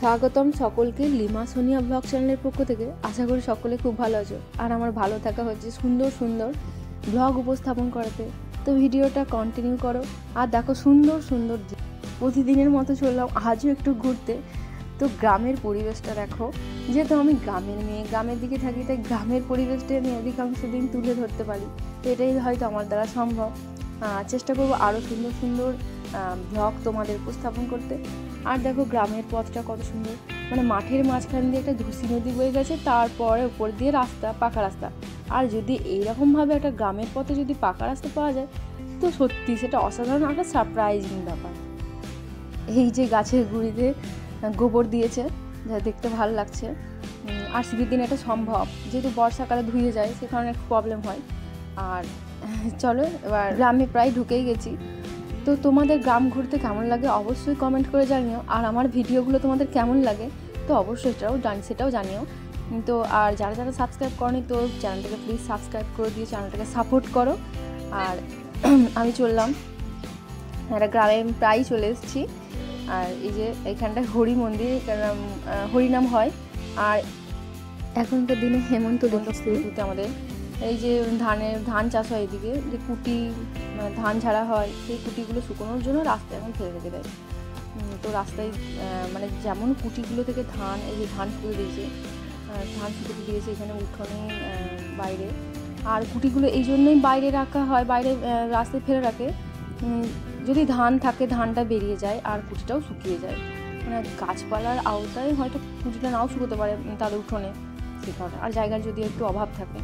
স্বাগতম সকলকে lima Sonia blog চ্যানেলের পক্ষ থেকে। আশা করি সকলে খুব ভালো আছো। আর আমার ভালো থাকা হচ্ছে সুন্দর সুন্দর ব্লগ উপস্থাপন করাতে। তো ভিডিওটা কন্টিনিউ করো আর দেখো সুন্দর সুন্দর প্রতিদিনের মতো চললাম আজও একটু ঘুরতে। তো গ্রামের পরিবেশটা দেখো, যেহেতু আমি গ্রামের মেয়ে, গ্রামের দিকে থাকি, তাই গ্রামের পরিবেশটা আমি অধিকাংশ দিন তুলে ধরতে পারি। তো এটাই হয়তো আমার দ্বারা সম্ভব। চেষ্টা করবো আরও সুন্দর সুন্দর ব্লগ তোমাদের উপস্থাপন করতে। আর দেখো গ্রামের পথটা কত সুন্দর, মানে মাঠের মাঝখান দিয়ে একটা ধুসি নদী বয়ে গেছে, তারপরে উপর দিয়ে রাস্তা, পাকা রাস্তা। আর যদি এইরকমভাবে একটা গ্রামের পথে যদি পাকা রাস্তা পাওয়া যায়, তো সত্যি সেটা অসাধারণ একটা সারপ্রাইজিং ব্যাপার। এই যে গাছের গুঁড়িতে গোবর দিয়েছে, যা দেখতে ভালো লাগছে। আর শীতের দিনে এটা সম্ভব, যেহেতু বর্ষাকালে ধুয়ে যায়, সে কারণে একটু প্রবলেম হয়। আর চলো এবার গ্রামে প্রায় ঢুকেই গেছি। তো তোমাদের গ্রাম ঘুরতে কেমন লাগে অবশ্যই কমেন্ট করে জানিও। আর আমার ভিডিওগুলো তোমাদের কেমন লাগে তো অবশ্যই সেটাও জানিও। তো আর যারা যারা সাবস্ক্রাইব করনি, তো চ্যানেলটাকে প্লিজ সাবস্ক্রাইব করে দিয়ে চ্যানেলটাকে সাপোর্ট করো। আর আমি চললাম, একটা গ্রামে প্রায় চলে এসেছি। আর এই যে এইখানটায় হরি মন্দির, হরিনাম হয়। আর এখনকার দিনে হেমন্ত ঋতুতে আমাদের এই যে ধান চাষ হয়, এদিকে যে কুটি ধান ঝাড়া হয়, সেই কুটিগুলো শুকোনোর জন্য রাস্তায় এখন ফেলে রেখে দেয়। তো রাস্তায় মানে যেমন কুটিগুলো থেকে ধান, এই যে ধান শুকিয়ে দিয়েছে, এখানে উঠোনে বাইরে। আর কুটিগুলো এই জন্যই বাইরে রাখা হয়, বাইরে রাস্তায় ফেলে রাখে, যদি ধান থাকে ধানটা বেরিয়ে যায় আর কুটিটাও শুকিয়ে যায়। মানে গাছপালার আওতায় হয়তো কুটিটা নাও শুকোতে পারে তাদের উঠোনে, সে কারণে। আর জায়গার যদি একটু অভাব থাকে।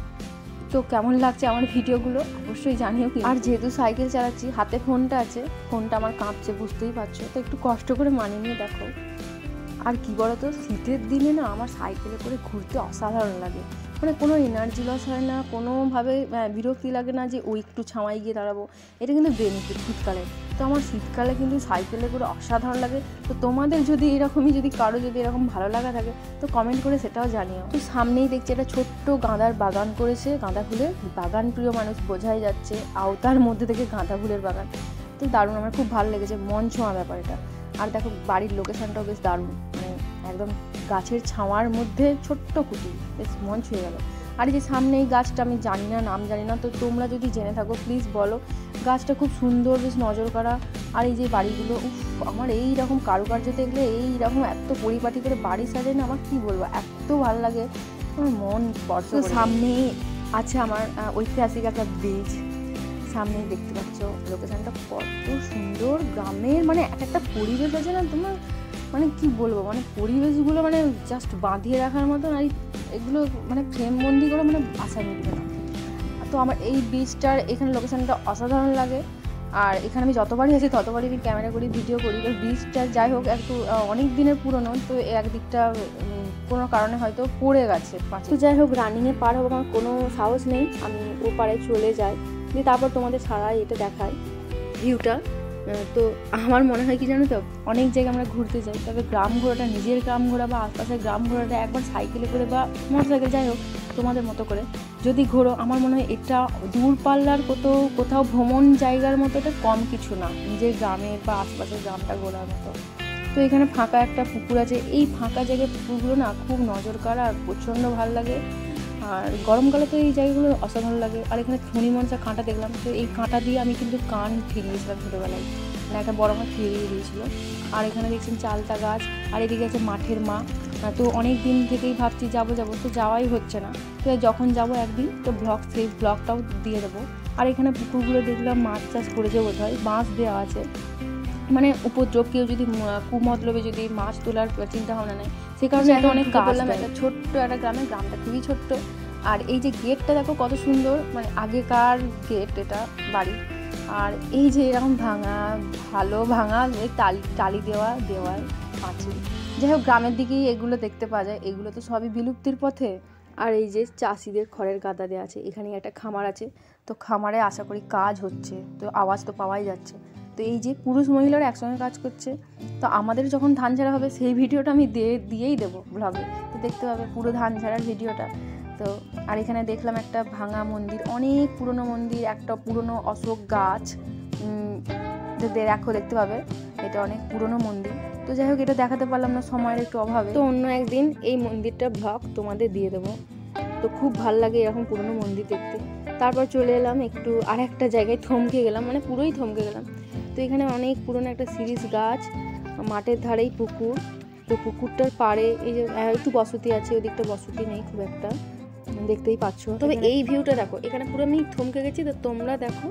তো কেমন লাগছে আমার ভিডিওগুলো অবশ্যই জানিও। আর যেহেতু সাইকেল চালাচ্ছি, হাতে ফোনটা আছে, ফোনটা আমার কাঁপছে, বুঝতেই পারছো। তো একটু কষ্ট করে মানিয়ে নিয়ে দেখো। আর কি বলতো, শীতের দিনে না আমার সাইকেলে করে ঘুরতে অসাধারণ লাগে। মানে কোনো এনার্জি লস হয় না, কোনোভাবে বিরক্তি লাগে না যে ওই একটু ছাওয়াই গিয়ে দাঁড়াবো। এটা কিন্তু বেনিফিট শীতকালে। তো আমার শীতকালে কিন্তু সাইকেলে করে অসাধারণ লাগে। তো তোমাদের যদি এরকমই, যদি কারো যদি এরকম ভালো লাগা থাকে, তো কমেন্ট করে সেটাও জানিও। তো সামনেই দেখছি একটা ছোট্ট গাঁদার বাগান করেছে, গাঁদা ফুলের বাগান। প্রিয় মানুষ বোঝাই যাচ্ছে, আওতার মধ্যে থেকে গাঁদা ফুলের বাগান। তো দারুণ, আমার খুব ভালো লেগেছে, মন ছোঁয়া ব্যাপার এটা। আর দেখো বাড়ির লোকেশনটাও বেশ দারুণ, মানে একদম গাছের ছাওয়ার মধ্যে ছোট্ট কুটি, বেশ মন ছুঁয়ে গেল। আর এই যে সামনে এই গাছটা, আমি জানি না, নাম জানি না, তো তোমরা যদি জেনে থাকো প্লিজ বলো। গাছটা খুব সুন্দর, বেশ নজর করা। আর এই যে বাড়িগুলো, আমার এই রকম কারুকার্য দেখলে, এই রকম এত পরিপাটি করে বাড়ি সাজায় না, আমার কি বলবো, এত ভালো লাগে, আমার মন স্পর্শ। সামনেই আছে আমার ঐতিহাসিক একটা ব্রিজ, সামনেই দেখতে পাচ্ছ। লোকেশনটা কত সুন্দর, গ্রামের মানে একটা পরিবেশ আছে না তোমার, মানে কি বলবো, মানে পরিবেশগুলো মানে জাস্ট বাঁধিয়ে রাখার মতন। আর এগুলো মানে ফ্রেমবন্দি করে, মানে আশায় মিলবে না। তো আমার এই ব্রিজটার এখানে লোকেশনটা অসাধারণ লাগে। আর এখানে আমি যতবারই আছি ততবারই আমি ক্যামেরা করি, ভিডিও করি। তো ব্রিজটা যাই হোক একটু অনেক দিনের পুরনো, তো একদিকটা কোনো কারণে হয়তো পড়ে গেছে। তো যাই হোক, রানিংয়ে পার হবো, আমার কোনো সাহস নেই, আমি ও পারে চলে যাই, দিয়ে তারপর তোমাদের সারাই এটা দেখাই ভিউটা। তো আমার মনে হয় কি জানো তো, অনেক জায়গায় আমরা ঘুরতে যাই, তবে গ্রাম ঘোরাটা, নিজের গ্রাম ঘোরা বা আশপাশের গ্রাম ঘোরাটা একবার সাইকেলে করে বা মোটর সাইকেল, যাই হোক তোমাদের মতো করে যদি ঘোরো, আমার মনে হয় এটা দূরপাল্লার কোথাও ভ্রমণ জায়গার মতো এটা কম কিছু না, নিজের গ্রামের বা আশপাশের গ্রামটা ঘোরার মতো। তো এখানে ফাঁকা একটা পুকুর আছে, এই ফাঁকা জায়গায় পুকুরগুলো না খুব নজর কাড়া আর প্রচণ্ড ভালো লাগে। আর গরমকালে তো এই জায়গাগুলো অসাধারণ লাগে। আর এখানে ফণি মনসা কাঁটা দেখলাম, তো এই কাঁটা দিয়ে আমি কিন্তু কান ফিরিয়েছিলাম ছোটোবেলায়, মানে একটা বড় মা ফিরিয়ে দিয়েছিল। আর এখানে দেখছেন চালতা গাছ, আর এদিকে আছে মাঠের মা। তো অনেক দিন থেকেই ভাবছি যাবো, তো যাওয়াই হচ্ছে না। তো যখন যাব একদিন, তো সেই ব্লগটাও দিয়ে দেবো। আর এখানে পুকুরগুলো দেখলাম মাছ চাষ করেছে বোধহয়, বাঁশ দেওয়া আছে, মানে উপদ্রব, কেউ যদি কুমতলবে যদি মাছ তোলার চিন্তা ভাবনা নেয়, সে কারণে এটা অনেক বললাম। একটা ছোট্ট একটা গ্রামটা খুবই ছোট্ট। আর এই যে গেটটা দেখো কত সুন্দর, মানে আগেকার গেট, এটা বাড়ি। আর এই যে এরকম ভালো ভাঙা টালি দেওয়া দেওয়াল পাঁচিল, যাই হোক গ্রামের দিকেই এগুলো দেখতে পাওয়া যায়, এগুলো তো সবই বিলুপ্তির পথে। আর এই যে চাষিদের খড়ের গাদা দেওয়া আছে, এখানে একটা খামার আছে, তো খামারে আশা করি কাজ হচ্ছে, তো আওয়াজ তো পাওয়াই যাচ্ছে। তো এই যে পুরুষ মহিলারা একসঙ্গে কাজ করছে। তো আমাদের যখন ধান ঝাড়া হবে সেই ভিডিওটা আমি দিয়েই দেবো ব্লগে, তো দেখতে পাবে পুরো ধান ঝাড়ার ভিডিওটা। তো আর এখানে দেখলাম একটা ভাঙা মন্দির, অনেক পুরনো মন্দির, একটা পুরনো অশোক গাছ দেখো, দেখতে পাবে এটা অনেক পুরনো মন্দির। তো যাই হোক, এটা দেখাতে পারলাম না সময়ের একটু অভাবে। তো অন্য একদিন এই মন্দিরটার ব্লগ তোমাদের দিয়ে দেবো। তো খুব ভাল লাগে এরকম পুরনো মন্দির দেখতে। তারপর চলে এলাম একটু আর একটা জায়গায়, থমকে গেলাম, মানে পুরোই থমকে গেলাম। তো এখানে অনেক পুরনো একটা সিরিজ গাছ, মাঠের ধারেই পুকুর। তো পুকুরটার পাড়ে এই যে একটু বসতি আছে, ওদিকটা বসতি নেই খুব একটা, দেখতেই পাচ্ছ। তবে এই ভিউটা দেখো, এখানে পুরো আমি থমকে গেছি, তো তোমরা দেখো।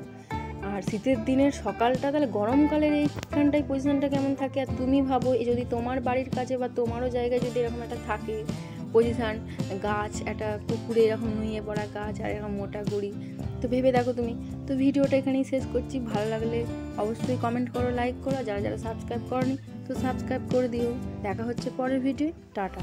আর শীতের দিনের সকালটা, তাহলে গরমকালের এইখানটায় পজিশনটা কেমন থাকে। আর তুমি ভাবো, এই যদি তোমার বাড়ির কাছে বা তোমারও জায়গায় যদি এরকম একটা থাকে পজিশান, গাছ, একটা পুকুরে এরকম নুয়ে পড়া গাছ আর এরকম মোটা গুড়ি, তো ভেবে দেখো তুমি। তো ভিডিওটা এখানেই শেষ করছি। ভালো লাগলে অবশ্যই কমেন্ট করো, লাইক করো, যারা যারা সাবস্ক্রাইব করনি তো সাবস্ক্রাইব করে দিও। দেখা হচ্ছে পরের ভিডিও। টাটা।